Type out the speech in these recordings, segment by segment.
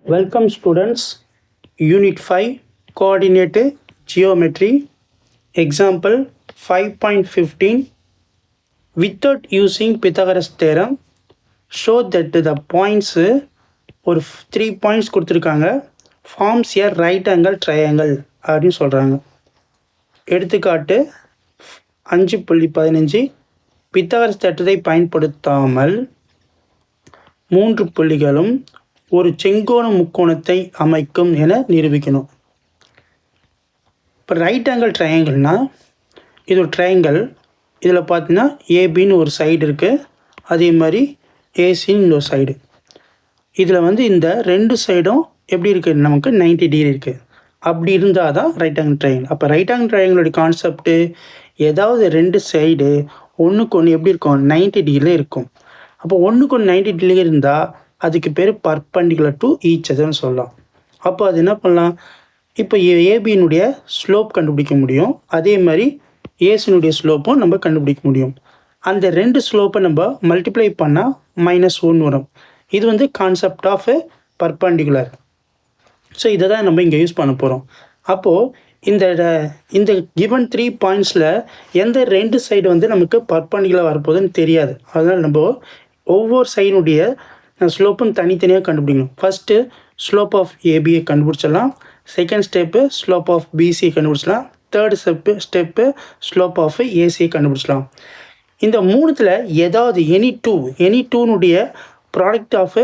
Welcome students, Unit 5, Coordinate Geometry, Example 5.15. Without using Pythagoras theorem, show that the points ஒரு 3 points கொடுத்துருக்காங்க forms a right angle triangle அப்படின்னு சொல்கிறாங்க. எடுத்துக்காட்டு 5.15 Pythagoras தேற்றத்தை பயன்படுத்தாமல் 3 புள்ளிகளும் ஒரு செங்கோண முக்கோணத்தை அமைக்கும் என நிரூபிக்கணும். இப்போ ரைட் ஆங்கிள் ட்ரையாங்கிள்னால் இது ஒரு ட்ரையாங்கிள். இதில் பார்த்தீங்கன்னா ஏபின்னு ஒரு சைடு இருக்குது, அதே மாதிரி ஏசின்னு ஒரு சைடு. இதில் வந்து இந்த ரெண்டு சைடும் எப்படி இருக்குது, நமக்கு 90 டிகிரி இருக்குது. அப்படி இருந்தால் தான் ரைட் ஆங்கிள் ட்ரையாங்கிள். அப்போ ரைட் ஆங்கிள் ட்ரையாங்கிளோட கான்செப்ட்டு ஏதாவது ரெண்டு சைடு ஒன்றுக்கு ஒன்று எப்படி இருக்கும், 90 டிகிரியில் இருக்கும். அப்போ ஒன்றுக்கு ஒன்று 90 டிகிரி இருந்தால் அதுக்கு பேர் பர்பண்டிகுலர் டு ஈச் அதர்னு சொல்லலாம். அப்போ அது என்ன பண்ணலாம், இப்போ ஏபியினுடைய ஸ்லோப் கண்டுபிடிக்க முடியும், அதே மாதிரி ஏசினுடைய ஸ்லோப்பும் நம்ம கண்டுபிடிக்க முடியும். அந்த ரெண்டு ஸ்லோப்பை நம்ம மல்டிப்ளை பண்ணால் -1 வரும். இது வந்து கான்செப்ட் ஆஃப் பர்பண்டிகுலர். ஸோ இதை தான் நம்ம இங்கே யூஸ் பண்ண போகிறோம். அப்போது இந்த கிவன் 3 பாயிண்ட்ஸில் எந்த ரெண்டு சைடு வந்து நமக்கு பர்பண்டிகுலர் வரப்போகுதுன்னு தெரியாது. அதனால் நம்ம ஒவ்வொரு சைடுடைய ஸ்லோப்பும் தனித்தனியாக கண்டுபிடிக்கணும். ஃபஸ்ட்டு ஸ்லோப் ஆஃப் ஏபியை கண்டுபிடிச்சிடலாம், செகண்ட் ஸ்டெப்பு ஸ்லோப் ஆஃப் பிசியை கண்டுபிடிச்சலாம், தேர்டு ஸ்டெப்பு ஸ்லோப் ஆஃப் ஏசியை கண்டுபிடிச்சலாம். இந்த மூணுத்தில் ஏதாவது எனி டூனுடைய ப்ராடக்ட் ஆஃப்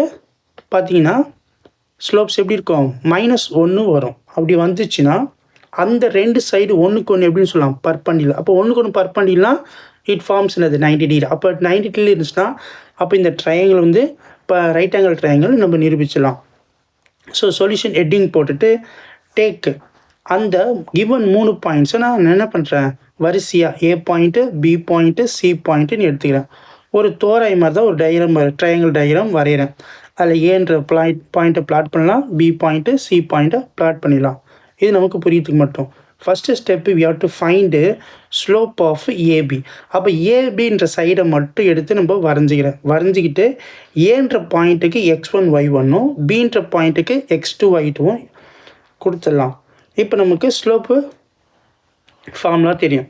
பார்த்தீங்கன்னா ஸ்லோப்ஸ் எப்படி இருக்கும், -1 வரும். அப்படி வந்துச்சுன்னா அந்த ரெண்டு சைடு ஒன்றுக்கு ஒன்று எப்படின்னு சொல்லலாம், பர்பண்டிகுலர். அப்போ ஒன்றுக்கு ஒன்று பர்பண்டிகுலர்னா இட் ஃபார்ம்ஸ் என்னது 90 டிகிரி. அப்போ 90 டிகிரி இருந்துச்சுன்னா அப்போ இந்த ட்ரையாங்கிள் வந்து இப்போ ரைட் ஆங்கிள் ட்ரையாங்கிள் நம்ம நிரூபிச்சிடலாம். ஸோ சொல்யூஷன் ஹெட்டிங் போட்டுட்டு டேக் அந்த கிவன் 3 பாயிண்ட்ஸை நான் என்ன பண்ணுறேன், வரிசையாக ஏ பாயிண்ட்டு, பி பாயிண்ட்டு, சி பாயிண்ட்டுன்னு எடுத்துக்கிறேன். ஒரு தோராயமாக தான் ஒரு ட்ரையாங்கிள் டயக்ராம் வரைகிறேன். அதில் ஏன்ற பாயிண்ட்டை பிளாட் பண்ணலாம், பி பாயிண்ட்டு, சி பாயிண்ட்டை பிளாட் பண்ணிடலாம். இது நமக்கு புரியறதுக்கு மட்டும். First step we have to find slope of AB. அப்போ ஏபின்ற சைடை மட்டும் எடுத்து நம்ம வரைஞ்சிக்கிட்டு ஏன்ற பாயிண்ட்டுக்கு x1 y1னும் பின்ற பாயிண்ட்டுக்கு x2 y2வும் கொடுத்துடலாம். இப்போ நமக்கு ஸ்லோப்பு ஃபார்முலா தெரியும்.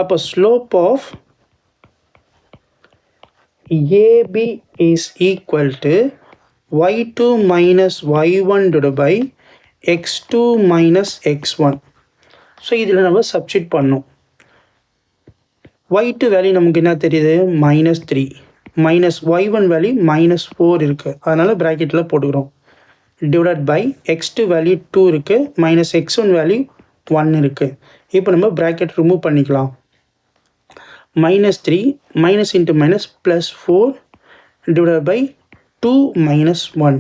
அப்போ slope of AB is equal to y2 minus y1 divided by x2 minus x1. So இதில் நம்ம சப்ஸ்டிட் பண்ணோம். y2 வேல்யூ நமக்கு என்ன தெரியுது, -3, மைனஸ் y1 வேல்யூ -4 இருக்குது, அதனால் ப்ராக்கெட்டில் போட்டுக்கிறோம். டிவைட் பை x2 வேல்யூ 2 இருக்குது, மைனஸ் x1 வேல்யூ 1 இருக்குது. இப்போ நம்ம ப்ராக்கெட் ரிமூவ் பண்ணிக்கலாம். -3 minus into minus +4 divide by 2 - 1.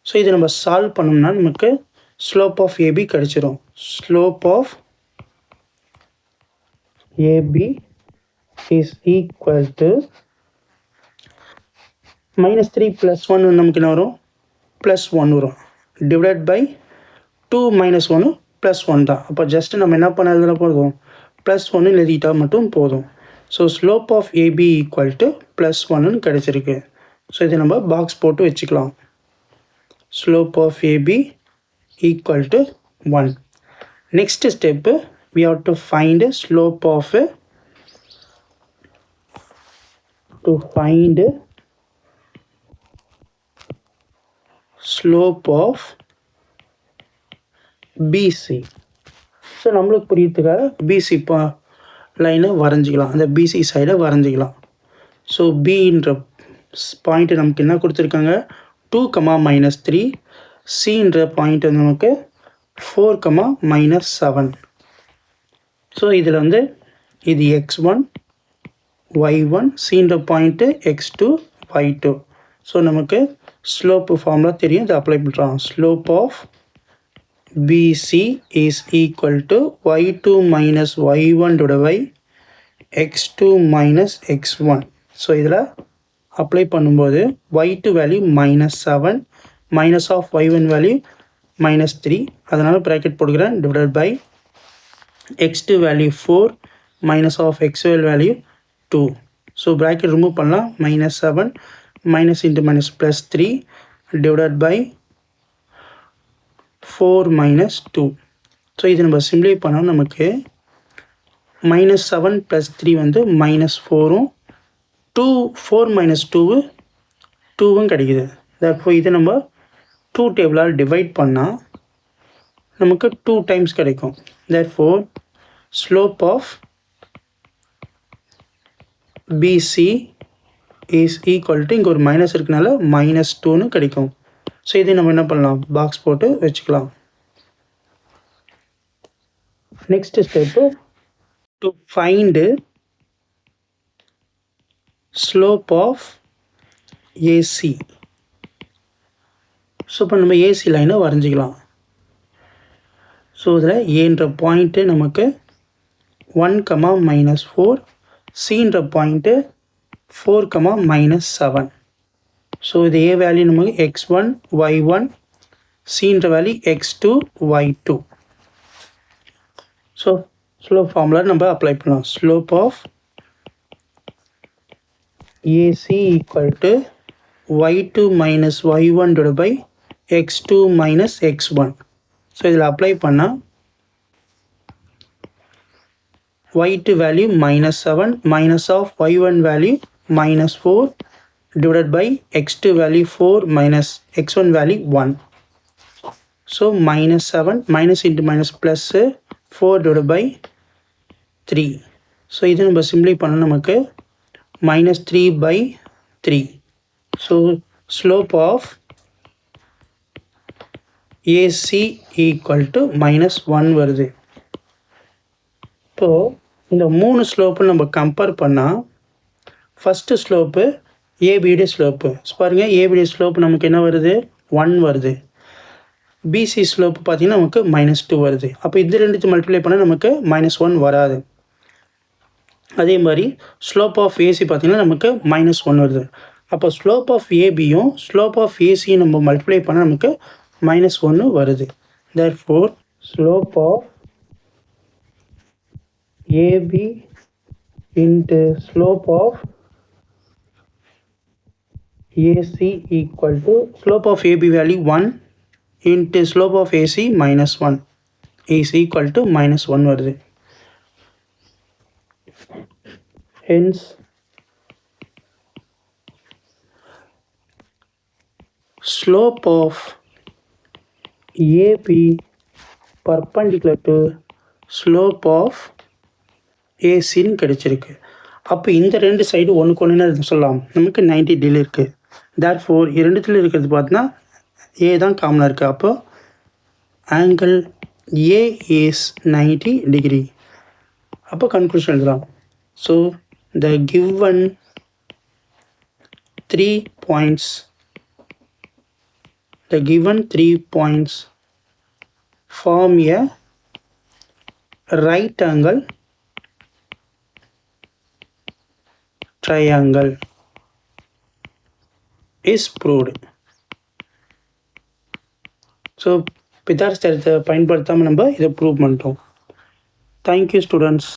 So இதை நம்ம சால்வ் பண்ணோம்னா நமக்கு ஸ்லோப் ஆஃப் ஏபி கிடச்சிரும். Slope of AB is equal to -3 + 1 நமக்கு என்ன வரும், +1 வரும். டிவைட் பை 2 - 1 +1 தான். அப்போ ஜஸ்ட் நம்ம என்ன பண்ண எழுதுனா போதும், +1 எழுதிட்டால் மட்டும் போதும். So slope of AB equal to +1ன்னு கிடச்சிருக்கு. ஸோ இதை நம்ம பாக்ஸ் போட்டு வச்சுக்கலாம். Slope of AB equal to 1. Next step we have to find slope of BC. So நம்மளுக்கு புரியறதுக்காக பிசி லைனை வரைஞ்சிக்கலாம், அந்த பிசி சைடை வரைஞ்சிக்கலாம். ஸோ பின்ற பாயிண்ட்டு நமக்கு என்ன கொடுத்துருக்காங்க, 2, -3. சின்ற பாயிண்ட் வந்து நமக்கு 4, -7. ஸோ இதில் வந்து இது x1 y1, சின்ற பாயிண்ட்டு x2 y2. ஸோ நமக்கு ஸ்லோப்பு ஃபார்முலா தெரியும், இதை அப்ளை பண்ணுறோம். Slope of BC is equal to y2 minus y1 divided by x2 minus x1. So இதில் அப்ளை பண்ணும்போது y2 value -7, minus of y1 value -3, அதனால் bracket போடுகிறேன். Divide by x2 value 4, minus of x12 value 2. So bracket remove பண்ணலாம். -7 minus into minus plus 3 divided by 4 minus 2. So இது நம்ம simplify பண்ணால் நமக்கு -7 + 3 வந்து -4ம் 4 - 2 2வும் கிடைக்குது. therefore இதை நம்ம 2 டேபிளால் டிவைட் பண்ணால் நமக்கு 2 டைம்ஸ் கிடைக்கும். therefore slope of BC is equal to இங்கே ஒரு மைனஸ் இருக்கனால -2ன்னு கிடைக்கும். ஸோ இதை நம்ம என்ன பண்ணலாம், பாக்ஸ் போட்டு வச்சுக்கலாம். Next step to find slope of AC. So இப்போ நம்ம ஏசி லைனை வரைஞ்சிக்கலாம். ஸோ இதில் ஏன்ற பாயிண்ட்டு நமக்கு 1, -4, சின்ற பாயிண்ட்டு 4, -7. ஸோ இது ஏ வேல்யூ நமக்கு x1, y1, சின்ற value x2, y2. So slope formula நம்ம அப்ளை பண்ணலாம். Slope of AC equal to y2 - y1 divide by x2 - x1. So இதில் அப்ளை பண்ணால் y2 value -7 minus of y1 value -4 divided by x2 value 4 minus x1 value 1. So -7 minus into minus plus 4 divided by 3. So இது நம்ம சிம்ப்ளை பண்ண நமக்கு -3/3. So slope of AC equal to -1 வருது. இப்போ இந்த 3 slope நம்ம கம்பேர் பண்ணால் ஃபஸ்ட்டு ஸ்லோப்பு ஏபியுடைய ஸ்லோப்பு பாருங்கள். ஏபியுடைய ஸ்லோப்பு நமக்கு என்ன வருது, 1 வருது. பிசி ஸ்லோப்பு பார்த்திங்கன்னா நமக்கு -2 வருது. அப்போ இது ரெண்டுத்து மல்டிப்ளை பண்ணால் நமக்கு -1 வராது. அதே மாதிரி ஸ்லோப் ஆஃப் ஏசி பார்த்திங்கன்னா நமக்கு -1 வருது. அப்போ ஸ்லோப் ஆஃப் ஏபியும் ஸ்லோப் ஆஃப் ஏசியும் நம்ம மல்டிப்ளை பண்ணால் நமக்கு -1 வருது. therefore slope of AB into slope of AC equal to slope of AB value 1 into slope of AC -1 is equal to -1 வருது. Hence slope of AB perpendicular to slope of ஏசின்னு கிடச்சிருக்கு. அப்போ இந்த ரெண்டு சைடு ஒன்றுக்கு ஒன்று சொல்லலாம், நமக்கு 90 டிகிரி இருக்குது. therefore இரண்டுத்தில் இருக்கிறது பார்த்தீங்கன்னா ஏ தான் காமனாக இருக்குது. அப்போ ஆங்கிள் ஏ இஸ் 90 டிகிரி. அப்போ கன்க்ளூஷன் எழுதலாம். So the given 3 points form a right angle triangle is proved. So Pythagoras தேற்றத்தை பயன்படுத்தாமல் நம்ம இதை ப்ரூவ் பண்ணுறோம். Thank you students.